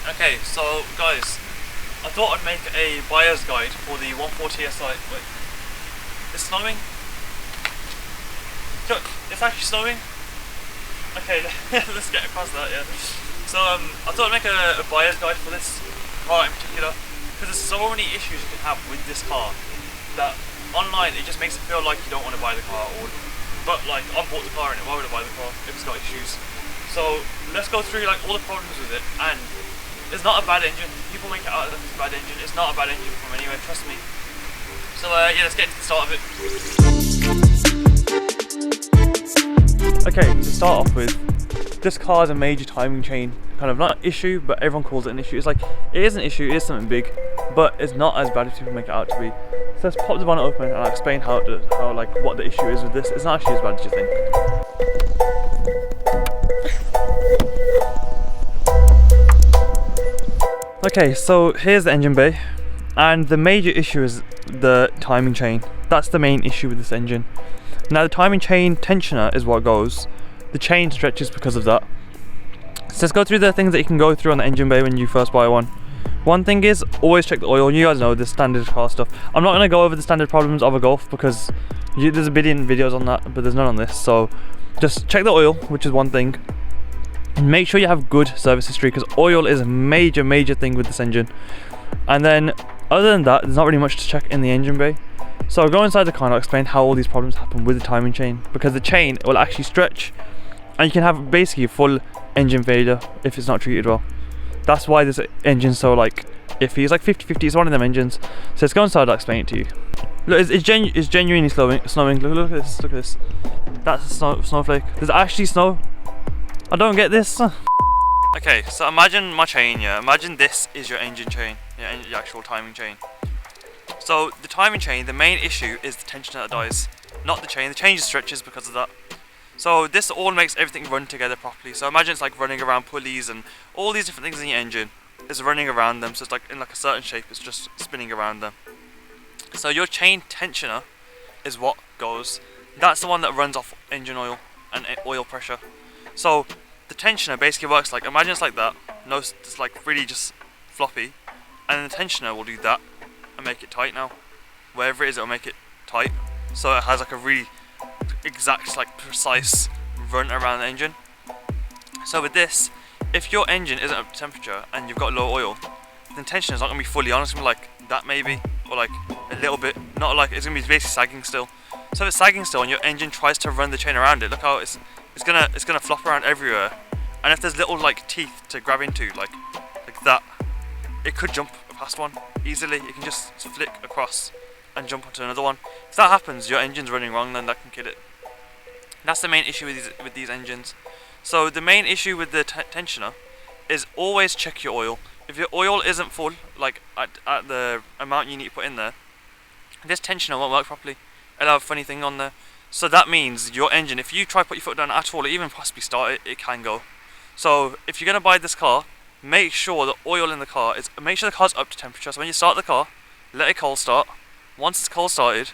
Okay, so guys, I thought I'd make a buyer's guide for the 1.4 TSI. Wait, it's snowing? Look, it's actually snowing. Okay, let's get across that, yeah. So I thought I'd make a buyer's guide for this car in particular, because there's so many issues you can have with this car that online it just makes it feel like you don't want to buy the car, or but like I've bought the car in it, why would I buy the car if it's got issues? So let's go through like all the problems with it, and it's not a bad engine. People make it out that it's a bad engine. It's not a bad engine from anywhere, trust me. So yeah, let's get to the start of it. Okay, to start off with, this car is a major timing chain, kind of not an issue, but everyone calls it an issue. It's like, it is an issue, it is something big, but it's not as bad as people make it out to be. So let's pop the bonnet open and I'll explain how like what the issue is with this. It's not actually as bad as you think. Okay, so here's the engine bay, and the major issue is the timing chain. That's the main issue with this engine. Now the timing chain tensioner is what goes. The chain stretches because of that. So let's go through the things that you can go through on the engine bay when you first buy one. One thing is, always check the oil. You guys know the standard car stuff. I'm not going to go over the standard problems of a Golf because there's a billion videos on that, but there's none on this. So just check the oil, which is one thing. And make sure you have good service history, because oil is a major thing with this engine. And then other than that, there's not really much to check in the engine bay. So I'll go inside the car and I'll explain how all these problems happen with the timing chain, because the chain will actually stretch and you can have basically a full engine failure if it's not treated well. That's why this engine's so like iffy. It's like 50-50, it's one of them engines. So let's go inside, I'll explain it to you. Look, it's genuinely snowing. Look at this, look at this. That's a snowflake. There's actually snow. I don't get this. Okay, so imagine my chain, yeah. Imagine this is your engine chain, your actual timing chain. So the timing chain, the main issue is the tensioner that dies, not the chain. The chain just stretches because of that. So this all makes everything run together properly. So imagine it's like running around pulleys and all these different things in your engine is running around them. So it's like in like a certain shape, it's just spinning around them. So your chain tensioner is what goes. That's the one that runs off engine oil and oil pressure. So the tensioner basically works like, imagine it's like that, no, it's like really just floppy, and then the tensioner will do that and make it tight now. Wherever it is, it'll make it tight. So it has like a really exact, like precise run around the engine. So with this, if your engine isn't up to temperature and you've got low oil, the tensioner's not going to be fully on, it's going to be like that maybe, or like a little bit, not like, it's going to be basically sagging still. So if it's sagging still and your engine tries to run the chain around it, look how it's gonna flop around everywhere, and if there's little like teeth to grab into, like that, it could jump past one easily. It can just flick across and jump onto another one. If that happens, your engine's running wrong, then that can kill it. That's the main issue with these engines. So the main issue with the tensioner is always check your oil. If your oil isn't full, like at the amount you need to put in there, this tensioner won't work properly. It'll have a funny thing on there. So that means your engine, if you try to put your foot down at all, or even possibly start it, it can go. So if you're going to buy this car, make sure the oil in the car is, make sure the car's up to temperature. So when you start the car, let it cold start. Once it's cold started,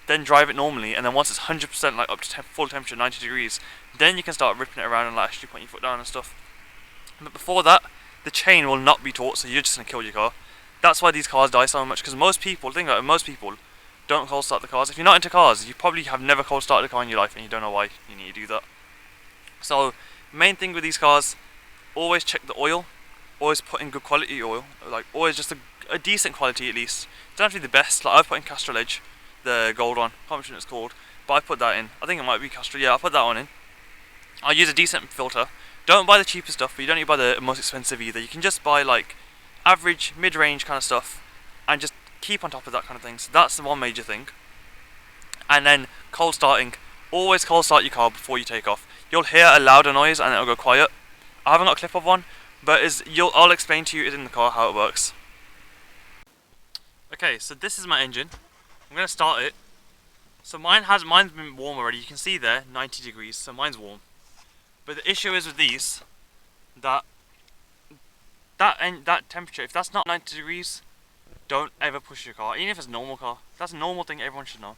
then drive it normally, and then once it's 100% like up to full temperature, 90 degrees, then you can start ripping it around and like actually putting your foot down and stuff. But before that, the chain will not be taut, so you're just going to kill your car. That's why these cars die so much, because most people, think about it, most people don't cold start the cars. If you're not into cars, you probably have never cold started a car in your life and you don't know why you need to do that. So main thing with these cars, always check the oil, always put in good quality oil, like always just a decent quality at least. It doesn't have to be the best. Like I've put in Castrol Edge, the gold one, I can't remember what it's called, but I put that in. I think it might be Castrol, yeah, I put that one in. I'll use a decent filter. Don't buy the cheapest stuff, but you don't need to buy the most expensive either. You can just buy like average, mid-range kind of stuff and just keep on top of that kind of thing. So that's the one major thing. And then cold starting, always cold start your car before you take off. You'll hear a louder noise and it'll go quiet. I haven't got a clip of one, but I'll explain to you in the car how it works. Okay, so this is my engine. I'm going to start it. So mine's been warm already. You can see there 90 degrees, so mine's warm. But the issue is with these that temperature, if that's not 90 degrees, don't ever push your car, even if it's a normal car. That's a normal thing everyone should know.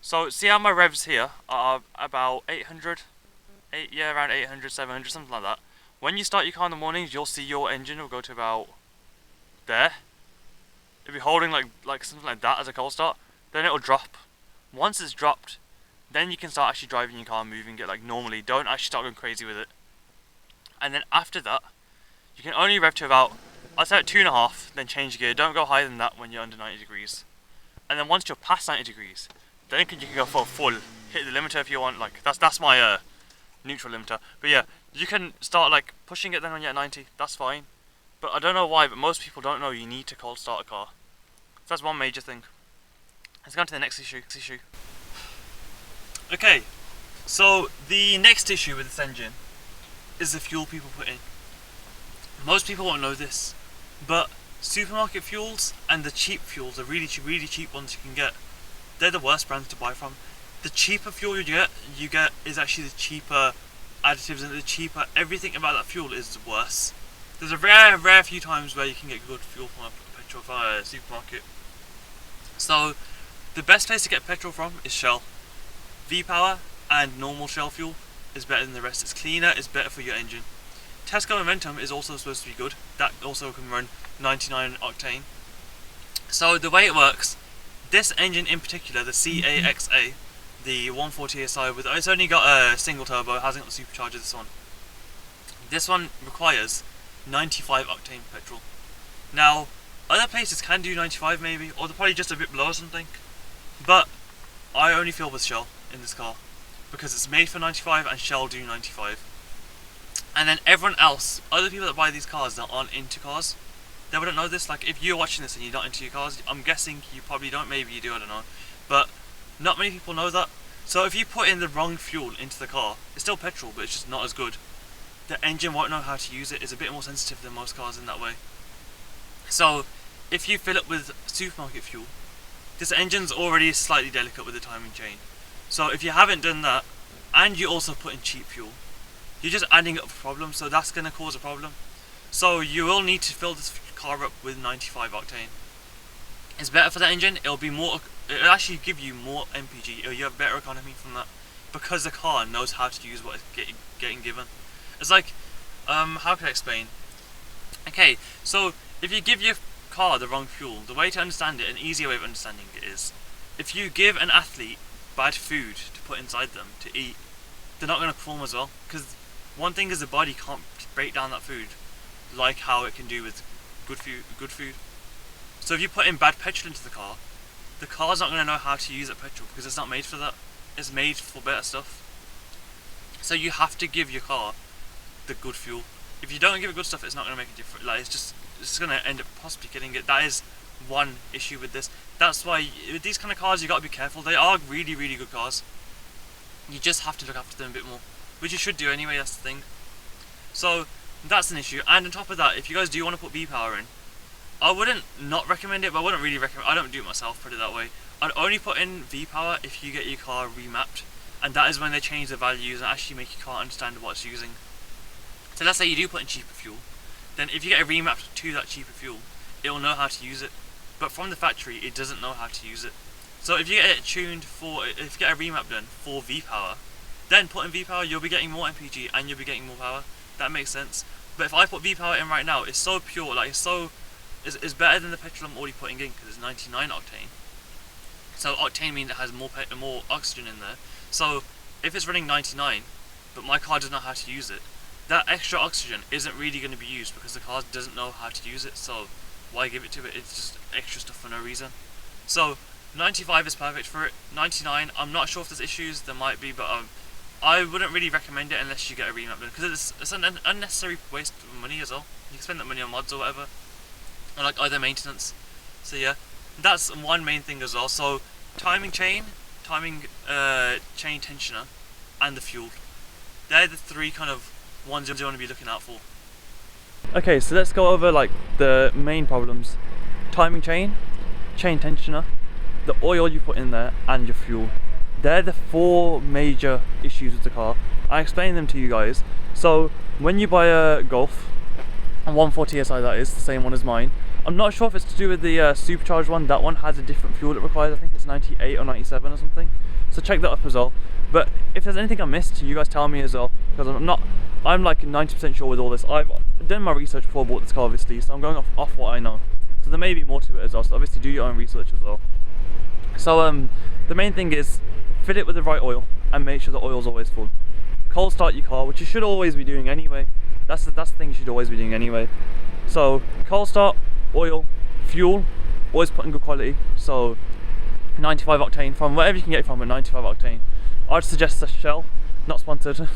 So see how my revs here are about 800, around 800, 700, something like that. when you start your car in the mornings, you'll see your engine will go to about there. If you're holding like something like that as a cold start, then it'll drop. Once it's dropped, then you can start actually driving your car, moving it like normally. Don't actually start going crazy with it. And then after that, you can only rev to about, I'd say at 2.5, then change gear. Don't go higher than that when you're under 90 degrees. And then once you're past 90 degrees, then you can go for a full, hit the limiter if you want. Like that's my neutral limiter. But yeah, you can start like pushing it then when you're at 90. That's fine. But I don't know why, but most people don't know you need to cold start a car. So that's one major thing. Let's go on to the next issue. Okay, so the next issue with this engine is the fuel people put in. Most people won't know this, but supermarket fuels and the cheap fuels, the really cheap ones you can get, they're the worst brands to buy from. The cheaper fuel you get is actually the cheaper additives and the cheaper everything about that fuel is worse. There's a rare few times where you can get good fuel from a petrol supermarket. So the best place to get petrol from is Shell. V-Power and normal Shell fuel is better than the rest. It's cleaner, it's better for your engine. Tesco Momentum is also supposed to be good. That also can run 99 octane. So the way it works, this engine in particular, the CAXA, the 1.4 TSI, it's only got a single turbo, it hasn't got the supercharger, this one. This one requires 95 octane petrol. Now, other places can do 95 maybe, or they're probably just a bit below or something. But I only feel with Shell in this car, because it's made for 95 and Shell do 95. And then everyone else, other people that buy these cars that aren't into cars, they wouldn't know this. Like if you're watching this and you're not into your cars, I'm guessing you probably don't, maybe you do, I don't know. But not many people know that. So if you put in the wrong fuel into the car, it's still petrol but it's just not as good. The engine won't know how to use it. It's a bit more sensitive than most cars in that way. So if you fill it with supermarket fuel, this engine's already slightly delicate with the timing chain. So if you haven't done that, and you also put in cheap fuel, you're just adding up a problem, so that's going to cause a problem. So you will need to fill this car up with 95 octane. It's better for the engine, it'll actually give you more MPG, you have better economy from that, because the car knows how to use what it's getting given. It's like, how can I explain? Okay, so if you give your car the wrong fuel, the way to understand it, an easier way of understanding it is, if you give an athlete bad food to put inside them to eat, they're not going to perform as well, because one thing is the body can't break down that food like how it can do with good food. So if you put in bad petrol into the car's not going to know how to use that petrol, because it's not made for that. It's made for better stuff. So you have to give your car the good fuel. If you don't give it good stuff, it's not going to make a difference. Like it's going to end up possibly killing it. That is one issue with this. That's why with these kind of cars you got to be careful. They are really good cars. You just have to look after them a bit more, which you should do anyway. That's the thing. So that's an issue. And on top of that, if you guys do want to put V-Power in, I wouldn't not recommend it, but I wouldn't really recommend. I don't do it myself, put it that way. I'd only put in V-Power if you get your car remapped, and that is when they change the values and actually make your car understand what it's using. So let's say you do put in cheaper fuel, then if you get it remapped to that cheaper fuel, it will know how to use it. But from the factory, it doesn't know how to use it. So if you get it tuned for, if you get a remap done for V-Power, then put in V-Power, you'll be getting more MPG and you'll be getting more power. That makes sense. But if I put V-Power in right now, it's so pure, like it's better than the petrol I'm already putting in, because it's 99 octane. So octane means it has more oxygen in there. So if it's running 99, but my car doesn't know how to use it, that extra oxygen isn't really going to be used because the car doesn't know how to use it. So why give it to it? It's just extra stuff for no reason. So 95 is perfect for it. 99, I'm not sure if there's issues. There might be, but I wouldn't really recommend it unless you get a remap done, because it's an unnecessary waste of money as well. You can spend that money on mods or whatever, or like other maintenance. So yeah, that's one main thing as well. So timing chain tensioner, and the fuel. They're the three kind of ones you want to be looking out for. Okay, so let's go over like the main problems. Timing chain tensioner, the oil you put in there, and your fuel. They're the four major issues with the car. I explained them to you guys. So when you buy a Golf, a 1.4 TSI that is, the same one as mine, I'm not sure if it's to do with the supercharged one. That one has a different fuel it requires. I think it's 98 or 97 or something. So check that up as well. But if there's anything I missed, you guys tell me as well, because I'm like 90% sure with all this. I've done my research before I bought this car, obviously, so I'm going off what I know. So there may be more to it as well, so obviously do your own research as well. So the main thing is fill it with the right oil and make sure the oil's always full. Cold start your car, which you should always be doing anyway. That's the thing you should always be doing anyway. So cold start, oil, fuel, always put in good quality. So 95 octane, from wherever you can get it from, a 95 octane. I'd suggest a Shell, not sponsored.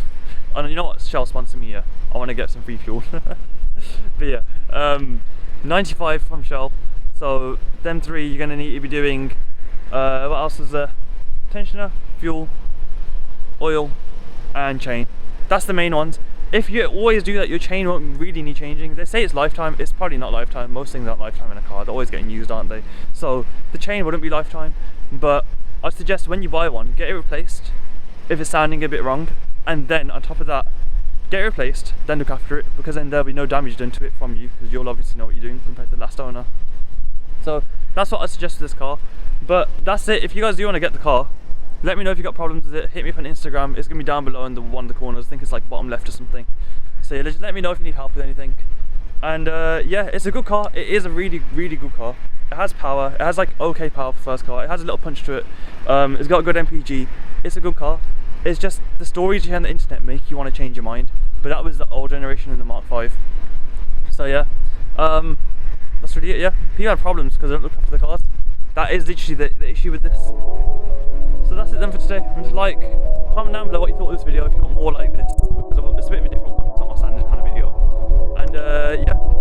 And you know what, Shell sponsor me, yeah. I want to get some free fuel. But yeah, 95 from Shell. So them three you're gonna need to be doing. What else is there? Tensioner, fuel, oil, and chain. That's the main ones. If you always do that, your chain won't really need changing. They say it's lifetime. It's probably not lifetime. Most things aren't lifetime in a car. They're always getting used, aren't they? So the chain wouldn't be lifetime. But I'd suggest when you buy one, get it replaced if it's sounding a bit wrong. And then on top of that, get it replaced, then look after it, because then there'll be no damage done to it from you, because you'll obviously know what you're doing compared to the last owner. So that's what I suggest for this car. But that's it. If you guys do want to get the car, let me know if you got problems with it. Hit me up on Instagram. It's gonna be down below in one of the corners. I think it's like bottom left or something. So yeah, just let me know if you need help with anything. And yeah, it's a good car. It is a really good car. It has power. It has like okay power for first car. It has a little punch to it. It's got a good MPG. It's a good car. It's just the stories you hear on the internet make you want to change your mind. But that was the old generation in the Mark 5. So yeah, that's really it. Yeah, people have problems because they don't look after the cars. That is literally the issue with this. So that's it then for today. Remember to like, comment down below what you thought of this video if you want more like this, because it's a bit of a different one. It's not my standard kind of video. And yeah.